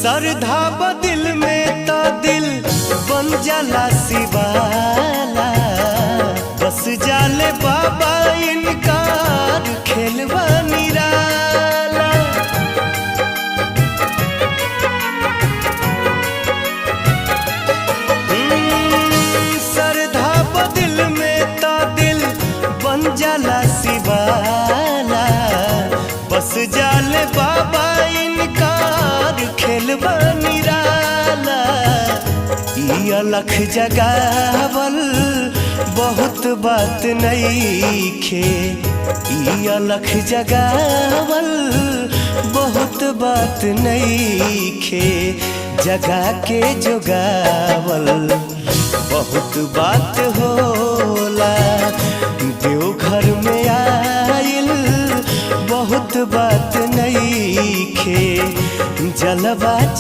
श्रद्धा बदिल में तो दिल बन जाला शिवाला, बस जाले बाबा इनकार खेलवा निराला। श्रद्धा बदिल में तो दिल बन जाला शिवाला, बस जाले बाबा इनकार खेलवा निराला। ई अलख जगावल बहुत बात नईखे, ई अलख जगावल बहुत बात नईखे, जगा के जोगावल बहुत बात होला। देवघर में आइल बहुत बात नईखे, जलवा